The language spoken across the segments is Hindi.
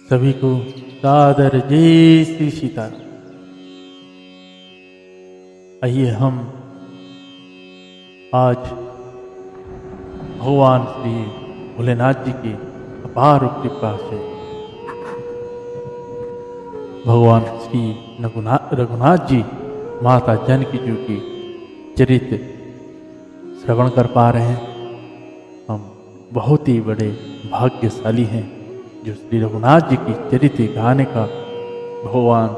सभी को सादर जय श्री सीता। आइए हम आज भगवान श्री भोलेनाथ जी की अपार कृपा से भगवान श्री रघुनाथ जी माता जानकी जी की चरित्र श्रवण कर पा रहे हैं। हम बहुत ही बड़े भाग्यशाली हैं जो श्री रघुनाथ जी की चरित्र गाने का भगवान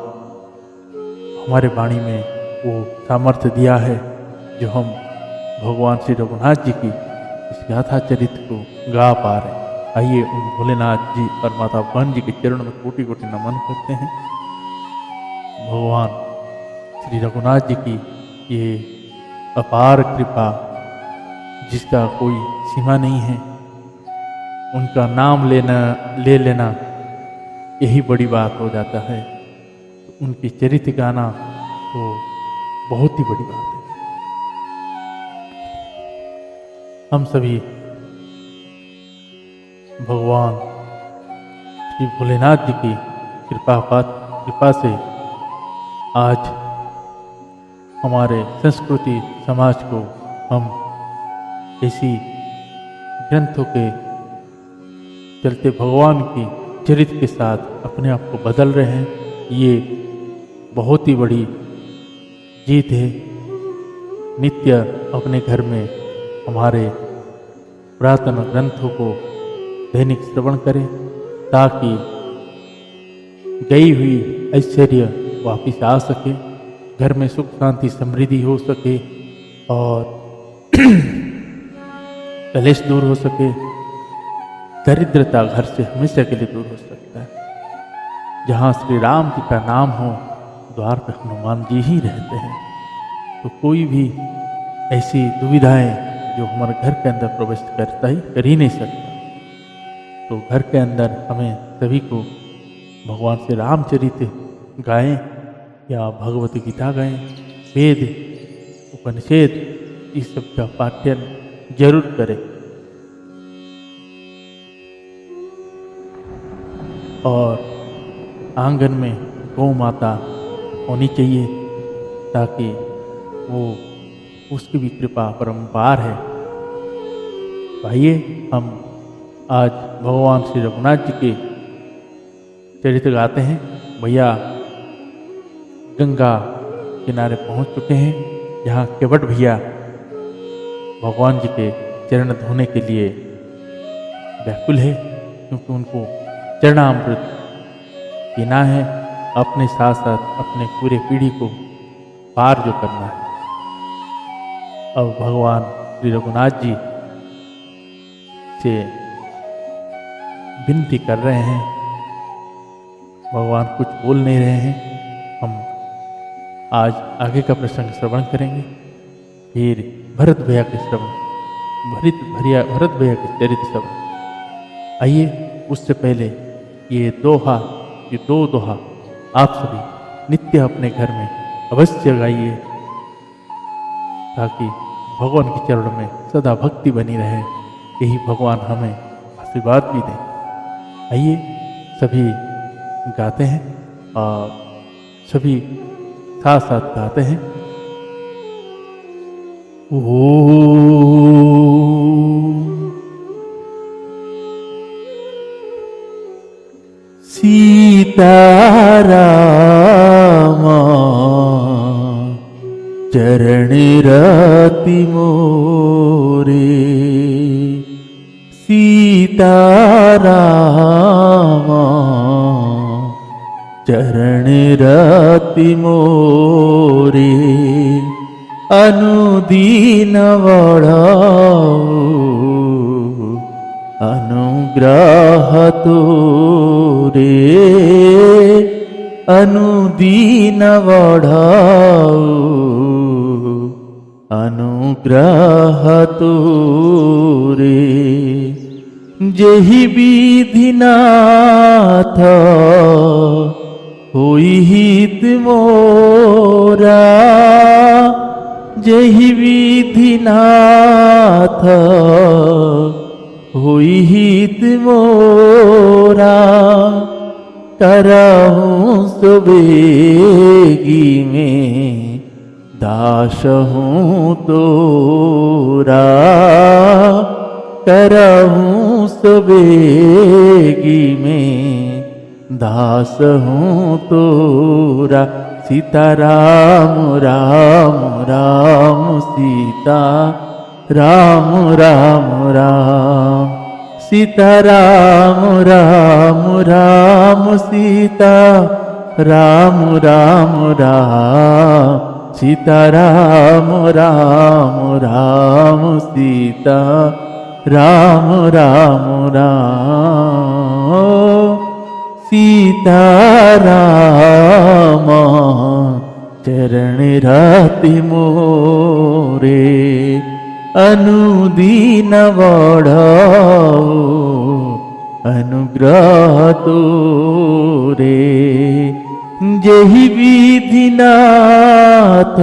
हमारे वाणी में वो सामर्थ्य दिया है जो हम भगवान श्री रघुनाथ जी की इस गाथा चरित्र को गा पा रहे हैं। आइए उन भोलेनाथ जी और माता बहन जी के चरणों में कोटि कोटि नमन करते हैं। भगवान श्री रघुनाथ जी की ये अपार कृपा जिसका कोई सीमा नहीं है, उनका नाम ले लेना यही बड़ी बात हो जाता है। तो उनकी चरित्र गाना तो बहुत ही बड़ी बात है। हम सभी भगवान श्री भोलेनाथ जी की कृपा से आज हमारे संस्कृति समाज को हम ऐसी ग्रंथों के चलते भगवान की चरित्र के साथ अपने आप को बदल रहे हैं। ये बहुत ही बड़ी जीत है। नित्य अपने घर में हमारे पुरातन ग्रंथों को दैनिक श्रवण करें ताकि गई हुई ऐश्वर्य वापिस आ सके, घर में सुख शांति समृद्धि हो सके और कलेश दूर हो सके। दरिद्रता घर से हमेशा के लिए दूर हो सकता है। जहाँ श्री राम जी का नाम हो द्वार पर हनुमान जी ही रहते हैं। तो कोई भी ऐसी दुविधाएं जो हमारे घर के अंदर प्रवेश कर ही नहीं सकता। तो घर के अंदर हमें सभी को भगवान श्री रामचरित्र गाएं या भगवत गीता गाएं, वेद उपनिषद इस सब का पाठ्यन जरूर करें। और आंगन में गौ माता होनी चाहिए ताकि वो उसकी भी कृपा परम्पार है। आइए हम आज भगवान श्री रघुनाथ जी के चरित्र गाते हैं। भैया गंगा किनारे पहुंच चुके हैं जहाँ केवट भैया भगवान जी के चरण धोने के लिए व्याकुल है, क्योंकि उनको चरणामृत पीना है, अपने साथ साथ अपने पूरे पीढ़ी को पार जो करना है। अब भगवान श्री रघुनाथ जी से विनती कर रहे हैं। भगवान कुछ बोल नहीं रहे हैं। हम आज आगे का प्रसंग श्रवण करेंगे, फिर भरत भैया के भरत भैया के चरित्र श्रवण। आइए उससे पहले ये दो दोहा आप सभी नित्य अपने घर में अवश्य गाइए ताकि भगवान के चरणों में सदा भक्ति बनी रहे। यही भगवान हमें आशीर्वाद भी दें। आइए सभी गाते हैं और सभी साथ साथ गाते हैं। सीतारामा चरण रति मोरे, सीतारामा चरण रति मोरे, अनुदीन बढ़ाओ अनुग्रह तोरे, अनुदीन बढ़ाओ अनुग्रह तोरे। जेहि विधि नाथ होई हित मोरा, जेहि विधि नाथ होई हित मोरा, करहूँ सुबेगी में दास हूँ तोरा, करहूँ सुबेगी में दास हूँ तोरा। सीता राम राम राम सीता राम राम राम, सीता राम राम राम सीता राम राम राम, सीता राम राम राम सीता राम राम राम। सीता राम चरण राति मोरे, अनुदीन बढ़ाओ अनुग्रह तोरे। जेहि विधि नाथ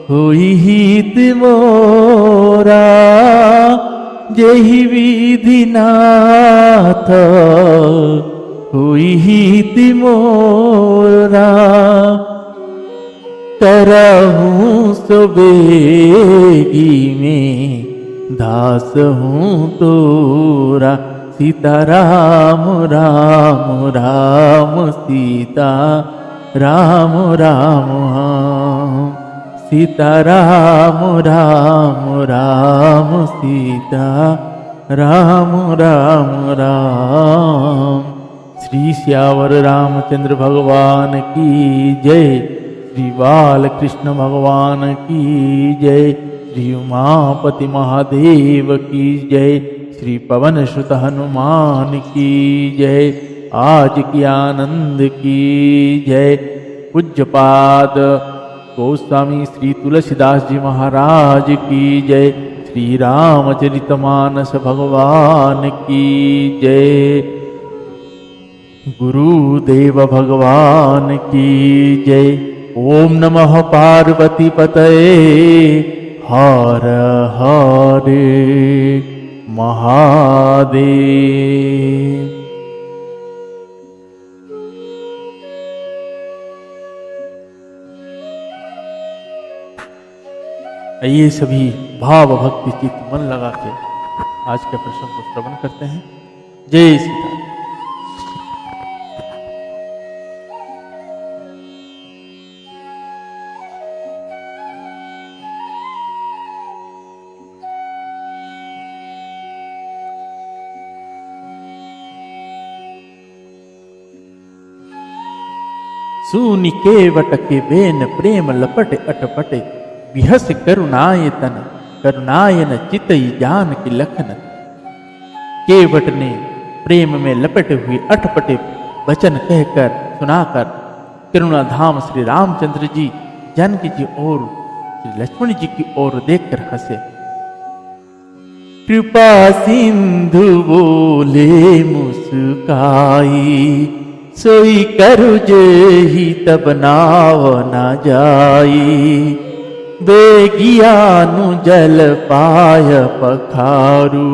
होई हित मोरा, जेहि विधि नाथ होई हित मोरा। करहूँ सुबेगी में दास हूँ तोरा। सीता राम राम राम सीता राम राम, सीता राम राम राम सीता राम राम राम। श्री श्यावर रामचंद्र भगवान की जय, श्री बाल कृष्ण भगवान की जय, श्री उमापति महादेव की जय, श्री पवन सुत हनुमान की जय, आज की आनंद की जय। पूज्यपाद गोस्वामी श्री तुलसीदास जी महाराज की जय, श्री रामचरितमानस भगवान की जय, गुरुदेव भगवान की जय। ओम नमः पार्वती पतये, हर हरे महादेव। आइए सभी भाव भक्ति चित्त मन लगा के आज के प्रसंग को श्रवण करते हैं। जय सीता। सूनि केवट के बेन प्रेम लपट अटपटे, विहस करुणाय तन करुणायन चितई जान की लखन। केवट ने प्रेम में लपटे हुए अटपटे वचन कहकर सुनाकर करुणा धाम श्री रामचंद्र जी जानकी जी और श्री लक्ष्मण जी की ओर देखकर हंसे। कृपा सिंधु बोले मुस्काई, सोई करु जेहि तब नाव न जाई। बेगियानु जल पाय पखारू,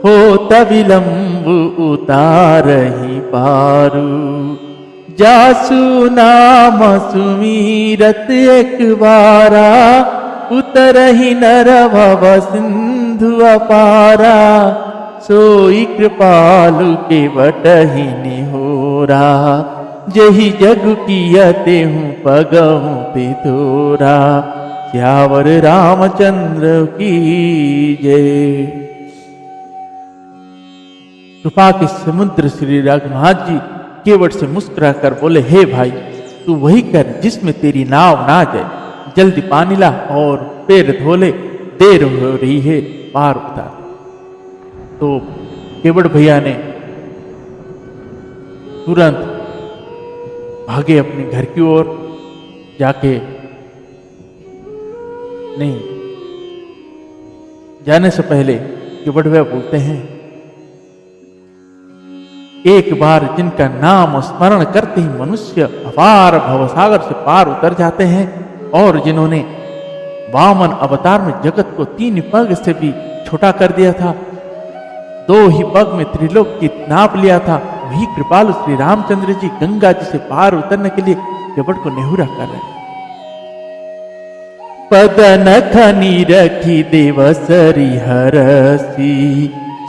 हो तविलंब उतारहि पारू। जासु नाम सुमीरत एक बारा, उतरहि नर भव सिंधु अपारा। सोई कृपालु के बटहि निहोरा, जही जग कियते हूँ पगहूँ पिथोरा। श्यावर रामचंद्र की जय। कृपा के समुद्र श्री रघुनाथ जी केवट से मुस्कुरा कर बोले, हे भाई तू वही कर जिसमें तेरी नाव ना जाए। जल्दी पानी ला और पैर धोले, देर हो रही है, पार उतार। तो केवट भैया ने तुरंत भागे अपने घर की ओर। जाके नहीं जाने से पहले केवट भैया बोलते हैं, एक बार जिनका नाम स्मरण करते ही मनुष्य अपार भवसागर से पार उतर जाते हैं, और जिन्होंने वामन अवतार में जगत को 3 पग से भी छोटा कर दिया था, 2 ही पग में त्रिलोक की नाप लिया था, वही कृपालु श्री रामचंद्र जी गंगा जी से पार उतरने के लिए केवट को नेहुरा कर रहे हैं। पदन खनी रखी देवसरी हरसी,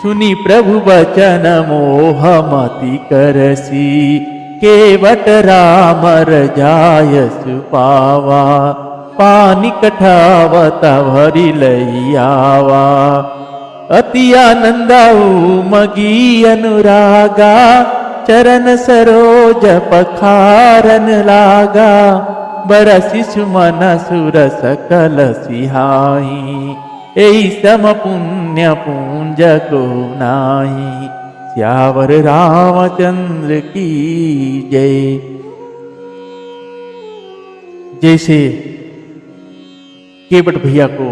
सुनी प्रभु वचन मोह मति करसी, केवट राम रजाय सुपावा, पानी कठावत भरी लैयावा, अति आनंदाऊ मगी अनुरागा, चरण सरोज पखारन लागा, बरसि सुमन सुर सकल सिहाई, एई सम पुण्य पुंज को नाही, सियावर रामचंद्र की जय। जैसे केवट भैया को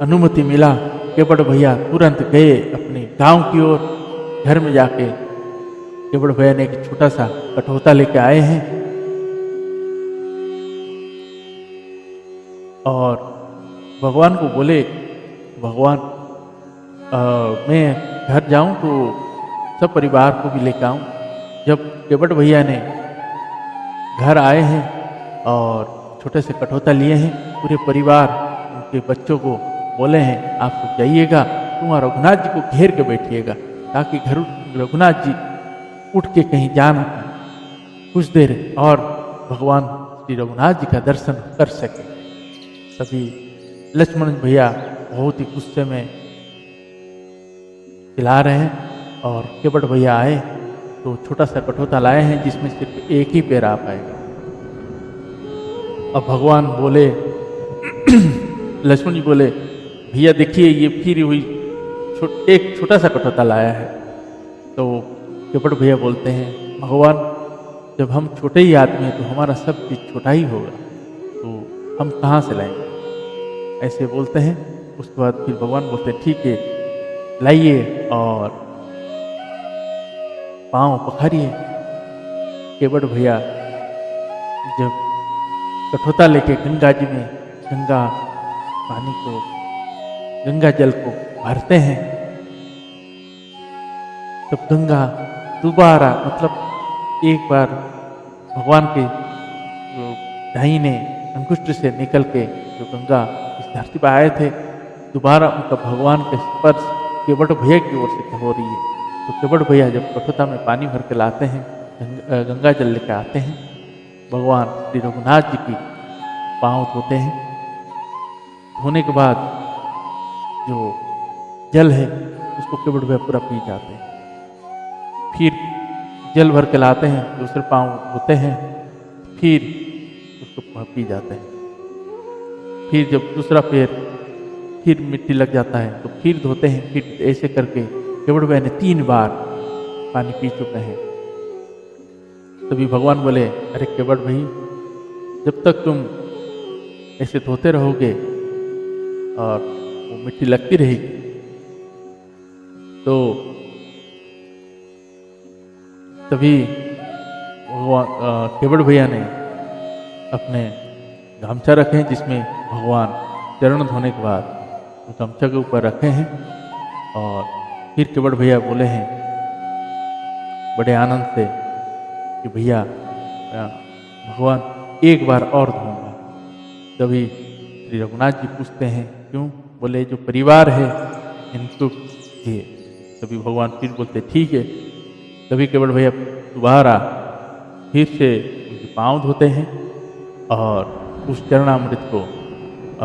अनुमति मिला, केवट भैया तुरंत गए अपने गांव की ओर। घर में जाके केवट भैया ने एक छोटा सा कठौता लेके आए हैं और भगवान को बोले, भगवान मैं घर जाऊं तो सब परिवार को भी लेकर आऊं। जब केवट भैया ने घर आए हैं और छोटे से कठौता लिए हैं, पूरे परिवार उनके बच्चों को बोले हैं आप सब जाइएगा, तुम रघुनाथ जी को घेर के बैठिएगा ताकि घर रघुनाथ जी उठ के कहीं जा ना पाए कुछ देर और भगवान श्री रघुनाथ जी का दर्शन कर सके। तभी लक्ष्मण भैया बहुत ही गुस्से में चिल्ला रहे हैं और केवट भैया आए तो छोटा सा कठौता लाए हैं जिसमें सिर्फ एक ही पैर आ पाएगा। अब भगवान बोले लक्ष्मण जी बोले भैया देखिए ये फिर हुई एक छोटा सा कठौता लाया है। तो केवट भैया बोलते हैं भगवान जब हम छोटे ही आदमी हैं तो हमारा सब चीज छोटा ही होगा, तो हम कहाँ से लाएंगे, ऐसे बोलते हैं। उसके बाद फिर भगवान बोलते हैं ठीक है लाइए और पाँव पखारिए। केवट भैया जब कठौता लेके गंगा जी में गंगा पानी को गंगा जल को भरते हैं तब गंगा दोबारा मतलब एक बार भगवान के दाहिने अंगुष्ठ से निकल के जो गंगा इस धरती पर आए थे दोबारा उनका भगवान के स्पर्श केवट भैया की ओर से हो रही है। तो केवट भैया जब कठौता में पानी भर के लाते हैं गंगा जल लेकर आते हैं, भगवान श्री रघुनाथ जी की पाँव धोते हैं। धोने के बाद जो जल है उसको केवट भैया पूरा पी जाते हैं। फिर जल भर के लाते हैं, दूसरे पाँव धोते हैं, फिर उसको पी जाते हैं। फिर जब दूसरा पैर फिर मिट्टी लग जाता है तो फिर धोते हैं। फिर ऐसे करके केवट भैया ने 3 बार पानी पी चुके हैं। तभी भगवान बोले अरे केवट भाई जब तक तुम ऐसे धोते रहोगे और वो मिट्टी लगती रहेगी तो तभी केवट भैया ने अपने गामछा रखे हैं जिसमें भगवान चरण धोने के बाद गमछा के ऊपर रखे हैं और फिर केवट भैया बोले हैं बड़े आनंद से कि भैया भगवान एक बार और धोऊंगा। तभी श्री रघुनाथ जी पूछते हैं क्यों, बोले जो परिवार है इनको दिए। तभी भगवान फिर बोलते ठीक है। तभी केवट भैया दोबारा फिर से उनके पाँव धोते हैं और उस चरणामृत को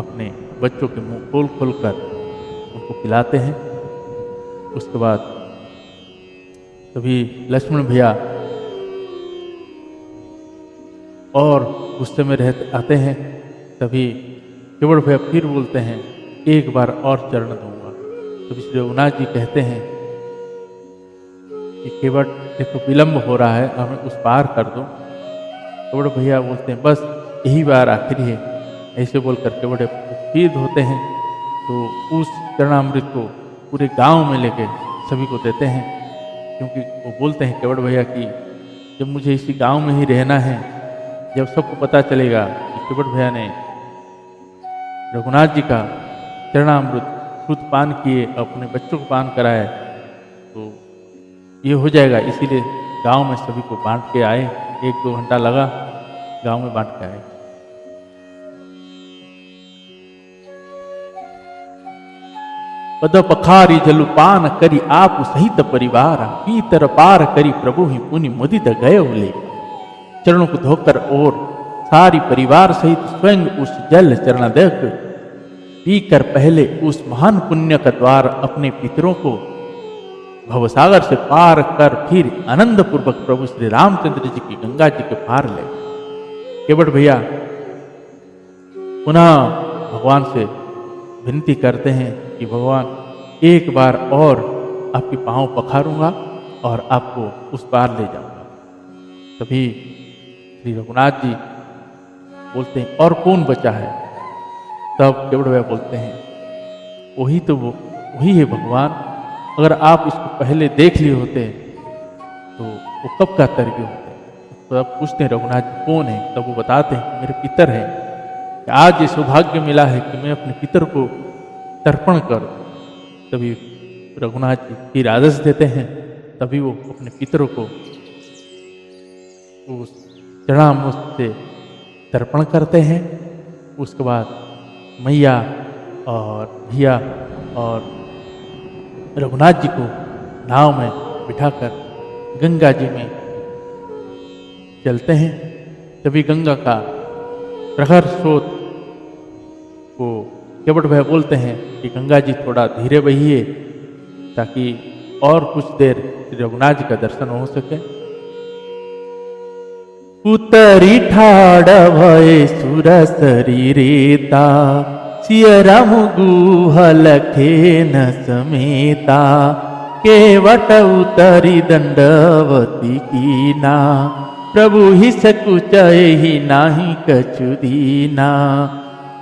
अपने बच्चों के मुंह खोल खोल कर उनको पिलाते हैं। उसके बाद तभी लक्ष्मण भैया और गुस्से में रहते आते हैं। तभी केवट भैया फिर बोलते हैं एक बार और चरण दूंगा। तभी श्री रघुनाथ जी कहते हैं कि केवट देखो विलम्ब हो रहा है, हमें उस पार कर दो। केवट भैया बोलते हैं बस यही बार आखिरी है। ऐसे बोलकर केवट फिर धोते हैं तो उस चरणामृत को पूरे गांव में लेके सभी को देते हैं, क्योंकि वो बोलते हैं केवट भैया कि जब मुझे इसी गांव में ही रहना है, जब सबको पता चलेगा कि केवट भैया ने रघुनाथ जी का चरणामृत खुद पान किए अपने बच्चों को पान कराए तो ये हो जाएगा, इसीलिए गांव में सभी को बांट के आए। 1-2 घंटा लगा, गांव में बांट के आए। पद पखारी जलुपान करी आप सहित परिवार, पीतर पार करी प्रभु ही पुनि मुदित गए ले। चरणों को धोकर और सारी परिवार सहित स्वयं उस जल चरण देख पीकर पहले उस महान पुण्य का द्वार अपने पितरों को भवसागर से पार कर फिर आनंद पूर्वक प्रभु श्री रामचंद्र जी की गंगा जी के पार ले। केवट भैया पुनः भगवान से विनती करते हैं कि भगवान एक बार और आपके पांव पखारूंगा और आपको उस पार ले जाऊंगा। तभी श्री रघुनाथ जी बोलते हैं और कौन बचा है? तब केवट भैया बोलते हैं वही है भगवान। अगर आप इसको पहले देख लिए होते तो वो कब का तर्क होते। तो अब पूछते हैं रघुनाथ जी कौन है? तब वो बताते हैं मेरे पितर हैं। आज ये सौभाग्य मिला है कि मैं अपने पितर को तर्पण करूं। तभी रघुनाथ जी फिर आदेश देते हैं। तभी वो अपने पितरों को उस चरणामृत से तर्पण करते हैं। उसके बाद मैया और भैया और रघुनाथ जी को नाव में बिठाकर गंगा जी में चलते हैं। तभी गंगा का प्रखर स्रोत को केवट भैया बोलते हैं कि गंगा जी थोड़ा धीरे बहिए ताकि और कुछ देर रघुनाथ जी का दर्शन हो सके। उतरी ठाड़ भय सुर शरीरेता, सियरा मुगुहल खेन समेता, केवट उतरी दंडवती कीना, प्रभु ही सकुचय ही नाही कछु दीना।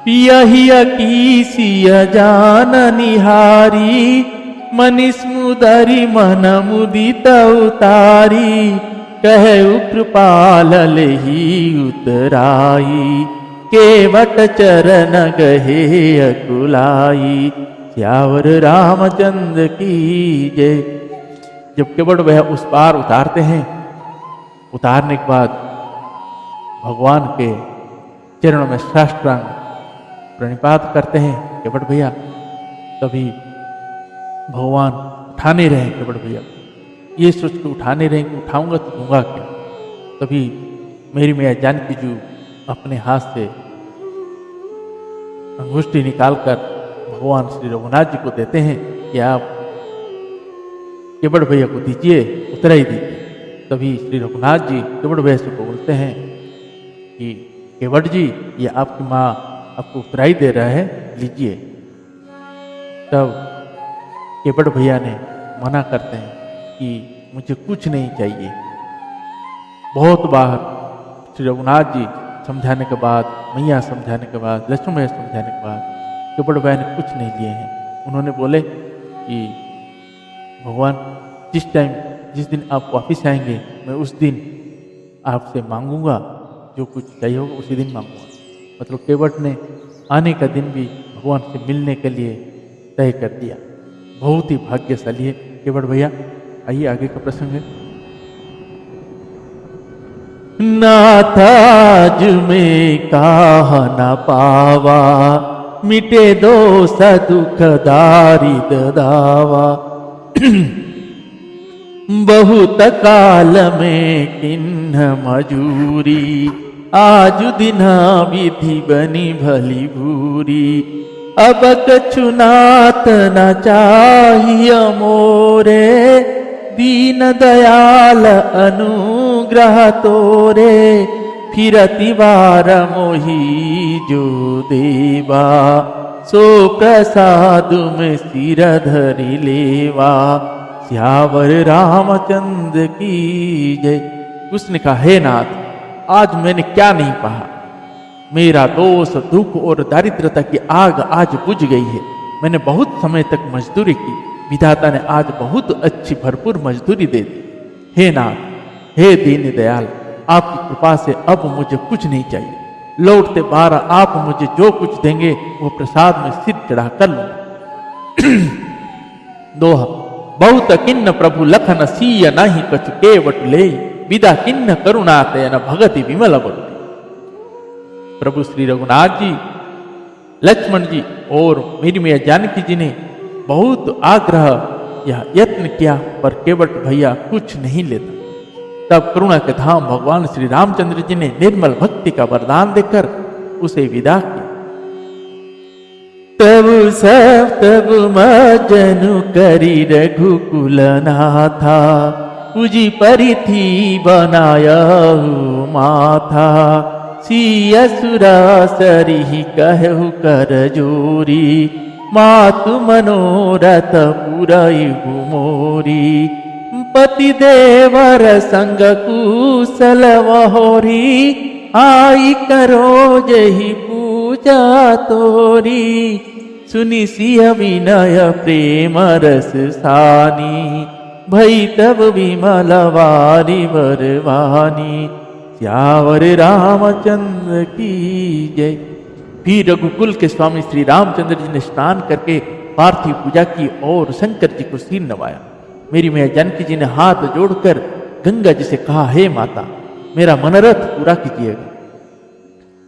पियहिया की सिय जान निहारी, मनिस्मुदरी मन मुदित उतारी, कहे कृपाल लेहि उतराई, केवट चरण गहे अकुलाई, श्यावर रामचंद्र की जय। जब केवट वह उस पार उतारते हैं, उतारने के बाद भगवान के चरणों में साष्टांग प्रणिपात करते हैं केवट भैया। तभी भगवान उठाने रहे केवट भैया, ये सोच के उठाने रहे कि उठाऊंगा तो दूंगा क्या। तभी मेरी मैया जानकी जी अपने हाथ से अंगुष्ठी निकालकर भगवान श्री रघुनाथ जी को देते हैं कि आप केवट भैया को दीजिए, उतरा ही दीजिए। तभी श्री रघुनाथ जी केवट भैया से बोलते हैं कि केवट जी ये आपकी माँ आपको उतराई दे रहा है, लीजिए। तब केवट भैया ने मना करते हैं कि मुझे कुछ नहीं चाहिए। बहुत बार श्री रघुनाथ जी समझाने के बाद, मैया समझाने के बाद, लक्ष्मण भैया समझाने के बाद केवट भैया ने कुछ नहीं लिए हैं। उन्होंने बोले कि भगवान जिस दिन आप वापस आएंगे मैं उस दिन आपसे मांगूंगा, जो कुछ चाहिए होगा उसी दिन मांगूंगा। मतलब केवट ने आने का दिन भी भगवान से मिलने के लिए तय कर दिया। बहुत ही भाग्यशाली है केवट भैया। आइए आगे का प्रसंग है। नाथ आज में काह न पावा, मिटे दोष दुख दारिद दावा। बहुत काल में किन्ह मजूरी, आज दिना विधि बनी भली भूरी। अब कछु नाथ न चाहिए मोरे, दीन दयाल अनुग्रह तोरे। फिरति बार मोही जो देवा, सो प्रसाद में सिर धरि लेवा। श्यावर रामचंद्र की जय। उसने कहा हे नाथ, आज मैंने क्या नहीं पाया। मेरा दोष दुख और दारिद्रता की आग आज बुझ गई है। मैंने बहुत समय तक मजदूरी की, विधाता ने आज बहुत अच्छी भरपूर मजदूरी दे दी। हे नाथ, हे दीन दयाल, आपकी कृपा से अब मुझे कुछ नहीं चाहिए। लौटते बार आप मुझे जो कुछ देंगे वो प्रसाद में सिर चढ़ा कर लूंगा। दोहा, बहुत किन्न प्रभु लखन सीय नाही कछु केवट ले, विदा किन्न करुणा तयन भगति विमल बल। प्रभु श्री रघुनाथ जी, लक्ष्मण जी और मेरी मैया जानकी जी ने बहुत आग्रह या यत्न किया, पर केवट भैया कुछ नहीं लेता। तब करुणा के धाम भगवान श्री रामचंद्र जी ने निर्मल भक्ति का वरदान देकर उसे विदा किया। तब सब तब मजनु करी रघुकुल नाथा, पूजी परिथी बनाया माथा। सिय सुरा सरिहि कहु कर जोरी, मातु मनोरथ पुरई मोरी। पति देवर संग कुशल वहोरी, आई करो जही पूजा तोरी। सुनि सिय विनय प्रेम रस सानी, भई तब विमल वारी वरवानी। श्यावर रामचंद्र की जय। फिर रघुकुल के स्वामी श्री रामचंद्र जी ने स्नान करके पार्थिव पूजा की और शंकर जी को सिर नवाया। मेरी मैया जानकी जी ने हाथ जोड़कर गंगा जी से कहा, हे माता, मेरा मनोरथ पूरा कीजिएगा।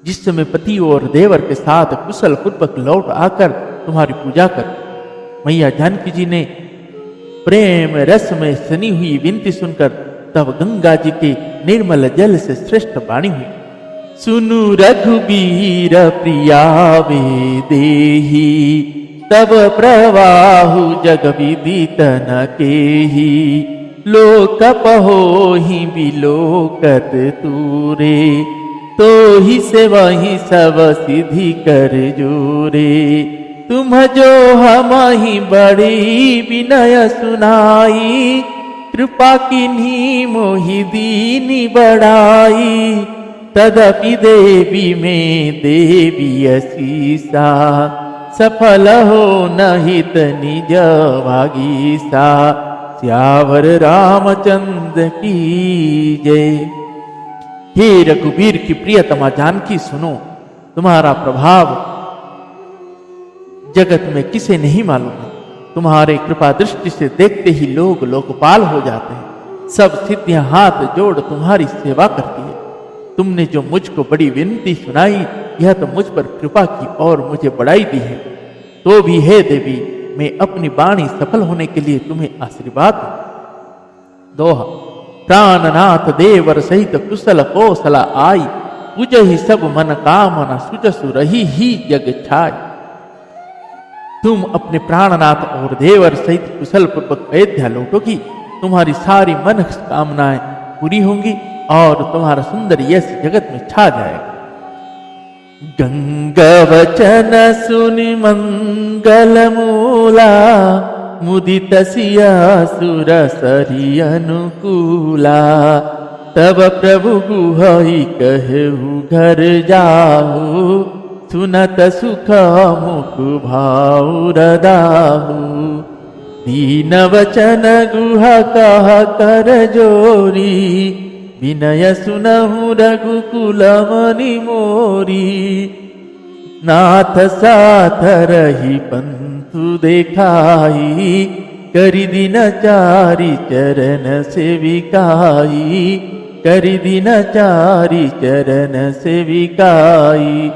जिस समय पति और देवर के साथ कुशल पूर्वक लौट आकर तुम्हारी पूजा कर। मैया जानकी जी ने प्रेम रस में सनी हुई विनती सुनकर तब गंगा जी के निर्मल जल से श्रेष्ठ वाणी हुई। सुनु रघुबीर प्रिया वे देही, तब प्रवाहु जग विदित न केही। लोक पहोहि बिलोकत तूरे, तो ही से वही सब सिद्धि कर जोरे। तुम जो हमहि बड़ी विनय सुनाई, कृपा किन्हीं मोहि दीनी बढ़ाई। तदपि देवी में देवी असीसा, सफल हो नहित निज भागीसा। श्यावर रामचंद्र की जय। हे रघुवीर की प्रियतमा जानकी, सुनो, तुम्हारा प्रभाव जगत में किसे नहीं मालूम है। तुम्हारे कृपा दृष्टि से देखते ही लोग लोकपाल हो जाते हैं। सब सिद्धियां हाथ जोड़ तुम्हारी सेवा करती है। तुमने जो मुझको बड़ी विनती सुनाई, यह तो मुझ पर कृपा की और मुझे बढ़ाई दी है। तो भी हे देवी, मैं अपनी वाणी सफल होने के लिए तुम्हें आशीर्वाद दूं। दोहा। प्राणनाथ देवर सहित कुशल कौशला आई, पूजहि सब मन कामना सुजसु रही ही जग छाई। तुम अपने प्राणनाथ और देवर सहित कुशल पूर्वक अयोध्या लौटोगी, तुम्हारी सारी मन कामनाएं पूरी होंगी और तुम्हारा सुंदर यश जगत में छा जाएगा। गंगा वचन सुनि मंगल मूला, मुदित सिया सुर सरी अनुकूला। तब प्रभु गुहई कहु घर जाहु, सुनत सुख मुख भाव रदाहु। दीन वचन गुहा कह कर जोरी, विनय सुनहु रघुकुल मनि मोरी। नाथ साथ रही पंथु देखाई, करि दिन चारि चरण सेविकाई। करि दिन चारि चरण सेविकाई।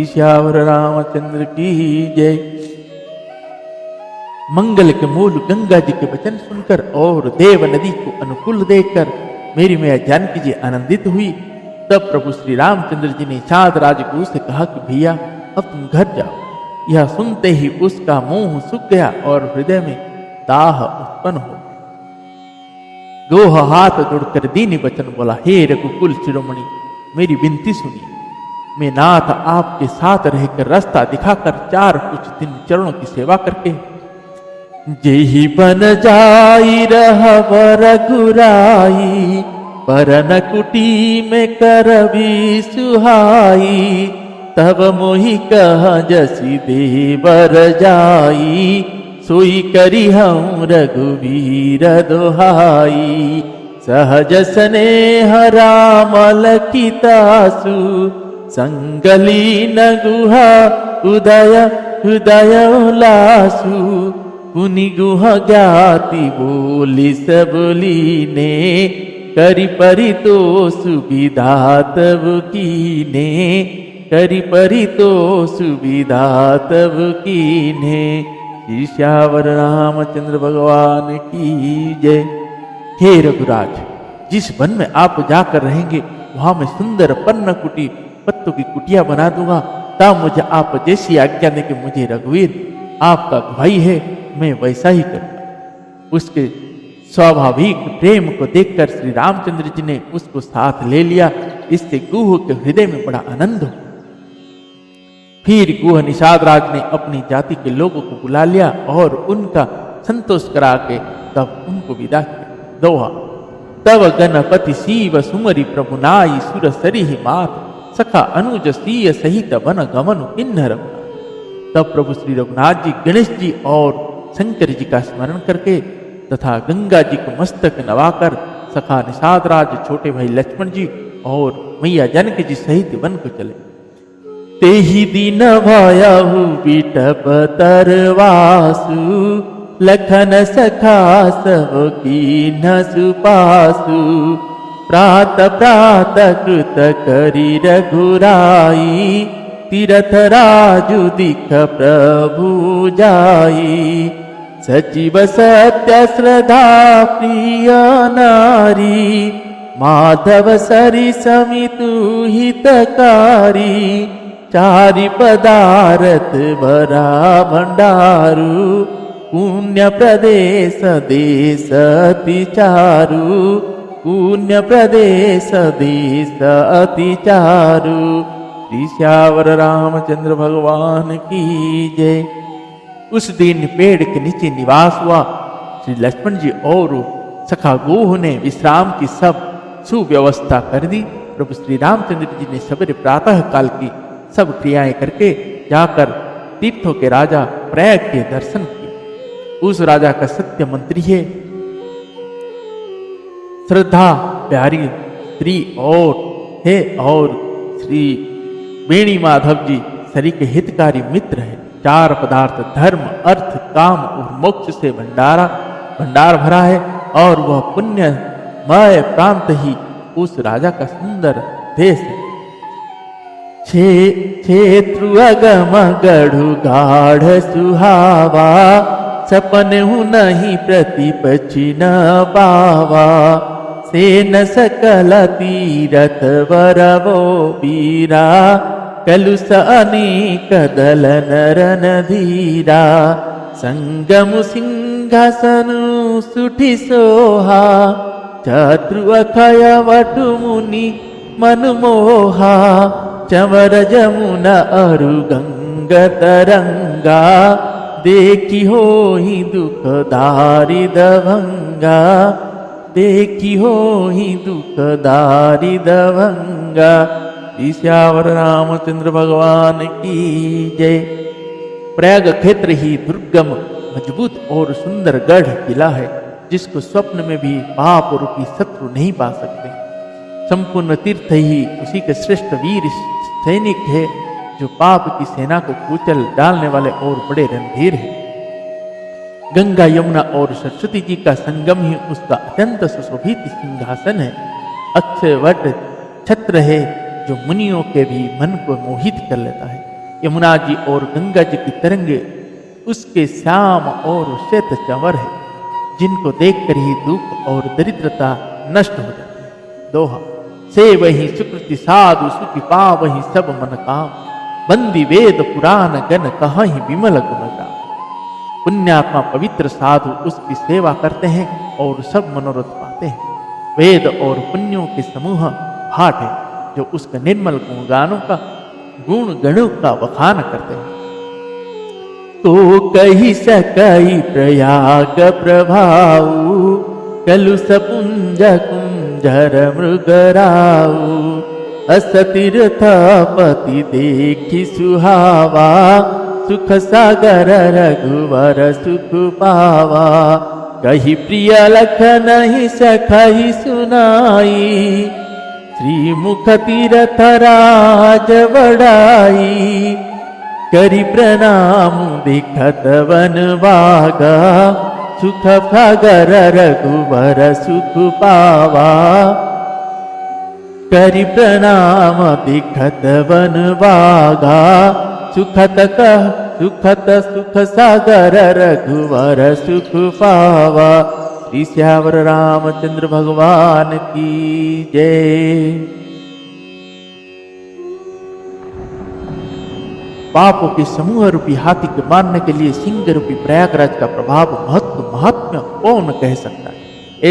श्यावर रामचंद्र की जय। मंगल के मूल गंगा जी के वचन सुनकर और देव नदी को अनुकूल देखकर मेरी मैया जानकी जी आनंदित हुई। तब प्रभु श्री रामचंद्र जी ने चाँद राजगुरु से कहा कि भैया, अब तुम घर जाओ। यह सुनते ही उसका मुंह सूख गया और हृदय में दाह उत्पन्न हो। दोह हाथ जोड़कर दीनी वचन बोला, हे रघुकुल शिरोमणि, मेरी विनती सुनिए। मैं नाथ आपके साथ रहकर रास्ता दिखाकर 4 कुछ दिन चरणों की सेवा करके जेहि बन जाई रहबर गुराई। परन कुटी में करबी सुहाई। तब मोहि कह जसी देवर जाई। सोई करी हूँ रघुवीर दोहाई। सहज स्नेह राम लखितासु। संगली न गुहा उदय हृदय उलासु। पुनि गुह ज्ञाति बोली सबली ने, करी परितो सुविधा तब कीने, करी परितो सुविधा तब कीने। ईर्ष्यावर रामचंद्र भगवान की जय। हे रघुराज, जिस वन में आप जाकर रहेंगे वहां मैं सुंदर पर्ण कुटी पत्तों की कुटिया बना दूंगा। तब मुझे आप जैसी आज्ञा दें कि मुझे रघुवीर आपका भाई है, मैं वैसा ही करूंगा। उसके स्वाभाविक प्रेम को देखकर श्री रामचंद्र जी ने उसको साथ ले लिया। इससे गुह के हृदय में बड़ा आनंद हो। फिर गुह निषाद राज ने अपनी जाति के लोगों को बुला लिया और उनका संतोष करा के तब उनको विदा किया। दोहा। तब गणपति शिव सुमरि प्रभु नाई, सुर सरी मात सखा अनुज सीय सहित वन गमन किन्नर। तब प्रभु श्री रघुनाथ जी गणेश जी और शंकर जी का स्मरण करके तथा गंगा जी को मस्तक नवाकर सखा निषाद राज, छोटे भाई लक्ष्मण जी और मैया जानकी जी सहित वन को चले। तेहि दिन भयहु बिटप तरवासु, लखन सखा सब कीन्ह सुपासु। प्रात प्रात कृत करी रघुराई, तीरथ राजु दिख प्रभु जाई। सचिव सत्य श्रद्धा प्रिय नारी, माधव सरि समितु हितकारी। चारि पदारथ भरा भंडारु, पुण्य प्रदेश देश अति चारु। पुण्य प्रदेश देश अति चारु। श्री श्यावर रामचंद्र भगवान की जय। उस दिन पेड़ के नीचे निवास हुआ। श्री लक्ष्मण जी और सखा गोह ने विश्राम की सब सुव्यवस्था कर दी। प्रभु श्री रामचंद्र जी ने सवेरे प्रातः काल की सब क्रियाएं करके जाकर तीर्थों के राजा प्रयाग के दर्शन किए। उस राजा का सत्य मंत्री श्रद्धा प्यारी स्त्री और श्री वेणी माधव जी सरी के हितकारी मित्र है। चार पदार्थ धर्म अर्थ काम और मोक्ष से भंडार भरा है और वह पुण्यमय प्रांत ही उस राजा का सुंदर देश है। क्षेत्रु अगम गढ़ु गाढ़ सुहावा, सपन हूँ नहीं प्रतिपचि न पावा। सेन सकल तीरथ वरवो बीरा, कलुष अनेक दल नरन धीरा। संगम सिंहासनु सुठि सोहा, चतुर अखय वटु मुनि मनमोहा। चवर जमुना अरु गंग तरंगा, देखी हो ही दुख दारिद भंगा। देखी हो ही दुख दारिद भंगा। ईश्वर रामचंद्र भगवान की जय। प्रयाग क्षेत्र ही दुर्गम मजबूत और सुंदर गढ़ किला है, जिसको स्वप्न में भी पाप रूपी शत्रु नहीं पा सकते। संपूर्ण तीर्थ ही उसी के श्रेष्ठ वीर सैनिक है, जो पाप की सेना को कुचल डालने वाले और बड़े रणधीर है। गंगा यमुना और सरस्वती जी का संगम ही उसका अत्यंत सुशोभित सिंहासन है। अक्षय वट छत्र है, जो मुनियों के भी मन को मोहित कर लेता है। यमुना जी और गंगा जी की तरंगे उसके श्याम और श्वेत चंवर है, जिनको देखकर ही दुख और दरिद्रता नष्ट हो जाती है। दोहा। से वही सुकृति साधु सुखी पा वही सब मन काम, बंदी वेद पुराण गण कहाँ ही विमल गुण गाम। पुण्यात्मा पवित्र साधु उसकी सेवा करते हैं और सब मनोरथ पाते हैं। वेद और पुण्यों के समूह भाट है, जो उसके निर्मल गुणगानों का गुण गणों का बखान करते हैं। तो कही सकई प्रयाग प्रभाऊ, कलुष पुंज कुंजर मृगराऊ। असतीर्थपति देखी सुहावा, सुख सागर रघुवर सुख पावा। कही प्रिय लख नहीं सखई सुनाई, श्री मुख तीरथ राज बड़ाई। करी प्रणाम दिखत वन बागा, सुख सागर रघुवर सुख पावा। करी प्रणाम दिखत वन बागा, सुखत सुख सागर रघुवर सुख पावा। श्री श्यावर रामचंद्र भगवान की जय। पापों के समूह रूपी हाथी के मारने के लिए सिंह रूपी प्रयागराज का प्रभाव महत्व महात्म्य कौन कह सकता है।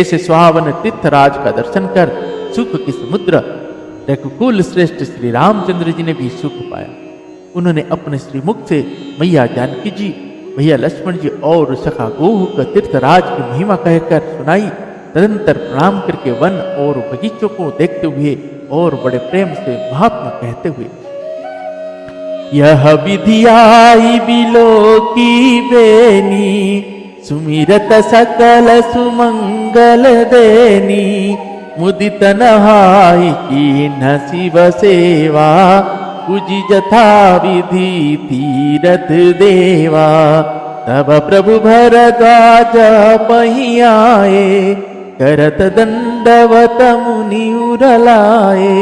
ऐसे सुहावन तीर्थराज का दर्शन कर सुख की समुद्र रघुकुल श्रेष्ठ श्री रामचंद्र जी ने भी सुख पाया। उन्होंने अपने श्रीमुख से मैया जानकी जी, भैया लक्ष्मण जी और सखा गोहु का तीर्थराज की महिमा कहकर सुनाई। तदंतर प्रणाम करके वन और बगीचों को देखते हुए और बड़े प्रेम से महात्मा कहते हुए, यह विधि आई बिलो की बेनी, सुमिरत सकल सुमंगल देनी। मुदित नहाई की न शिव सेवा, पूजी जथा विधि तीरथ देवा। तब प्रभु भरद्वाज पहियाए, करत दंडवत मुनि उरलाए।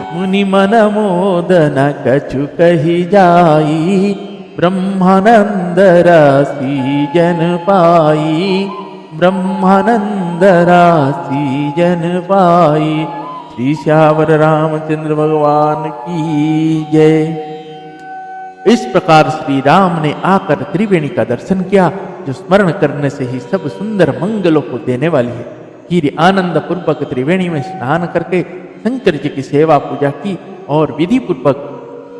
मुनि मन मोदन कछु कही जाई, ब्रह्मानंद राशि जन पाई। ब्रह्मानंद राशि जन पाई। श्री श्यावर रामचंद्र भगवान की जय। इस प्रकार श्री राम ने आकर त्रिवेणी का दर्शन किया, जो स्मरण करने से ही सब सुंदर मंगलों को देने वाली है। फिर आनंद पूर्वक त्रिवेणी में स्नान करके शंकर जी की सेवा पूजा की और विधि पूर्वक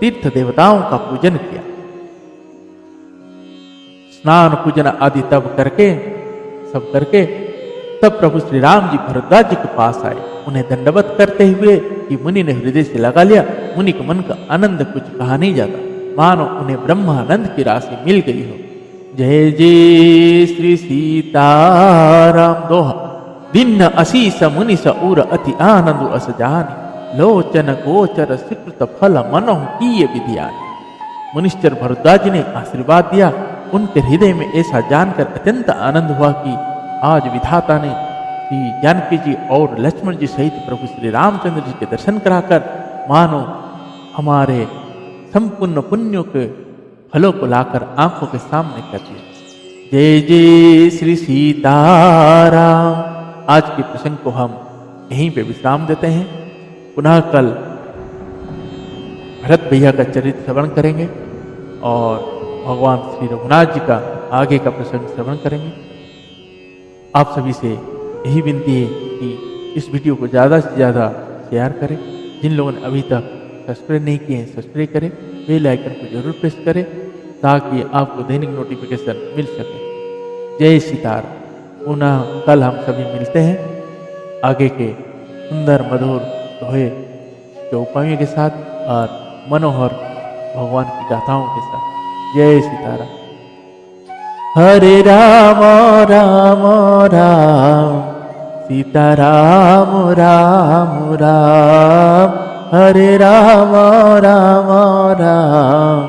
तीर्थ देवताओं का पूजन किया। स्नान पूजन आदि तब करके तब प्रभु श्री राम जी भरद्वाज जी के पास आए। उन्हें दंडवत करते हुए कि मुनि ने हृदय से लगा लिया। मुनि के मन का आनंद कुछ कहा नहीं जाता, मानो उन्हें ब्रह्मानंद की राशि मिल गई हो। जय जय श्री सीताराम। दोहा। दिन असीस मुनि सऊर अति आनंद अस जानी, लोचन गोचर स्वीकृत फल मनोह कीय विधियानी। मुनिश्चर भरद्वाज ने आशीर्वाद दिया। उनके हृदय में ऐसा जानकर अत्यंत आनंद हुआ कि आज विधाता ने श्री जानकी जी और लक्ष्मण जी सहित प्रभु श्री रामचंद्र जी के दर्शन कराकर मानो हमारे संपूर्ण पुण्यों के फलों को लाकर आंखों के सामने कर दिया। जय जय श्री सीताराम। आज के प्रसंग को हम यहीं पे विश्राम देते हैं। पुनः कल भरत भैया का चरित्र श्रवण करेंगे और भगवान श्री रघुनाथ जी का आगे का प्रसंग श्रवण करेंगे। आप सभी से यही विनती है कि इस वीडियो को ज़्यादा से ज़्यादा शेयर करें। जिन लोगों ने अभी तक सब्सक्राइब नहीं किए हैं सब्सक्राइब करें, बेल आइकन को जरूर प्रेस करें ताकि आपको दैनिक नोटिफिकेशन मिल सके। जय सीताराम। पुनः कल हम सभी मिलते हैं आगे के सुंदर मधुर दोहे चौपाइयों के साथ और मनोहर भगवान की गाथाओं के साथ। जय सीताराम। हरे राम राम राम, सीताराम राम राम। हरे राम राम राम,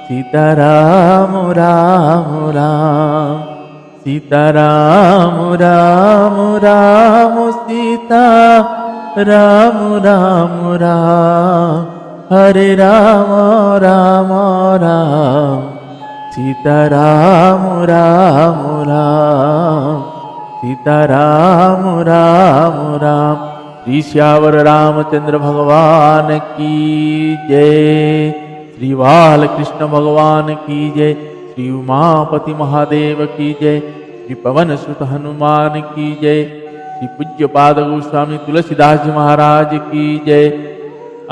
सीताराम राम राम। सीताराम राम राम, सीता राम राम राम। हरे राम राम राम, सीताराम राम राम। सीताराम राम राम। श्री श्यावर रामचंद्र भगवान की जय। श्री बाल कृष्ण भगवान की जय। श्री उमापति महादेव की जय। श्री पवन सुत हनुमान की जय। श्री पूज्य पाद गोस्वामी तुलसीदास जी महाराज की जय।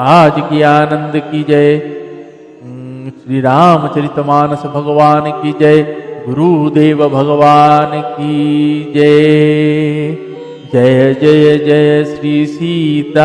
आज की आनंद की जय। श्री रामचरितमानस भगवान की जय। गुरुदेव भगवान की जय। जय जय जय श्री सीताराम।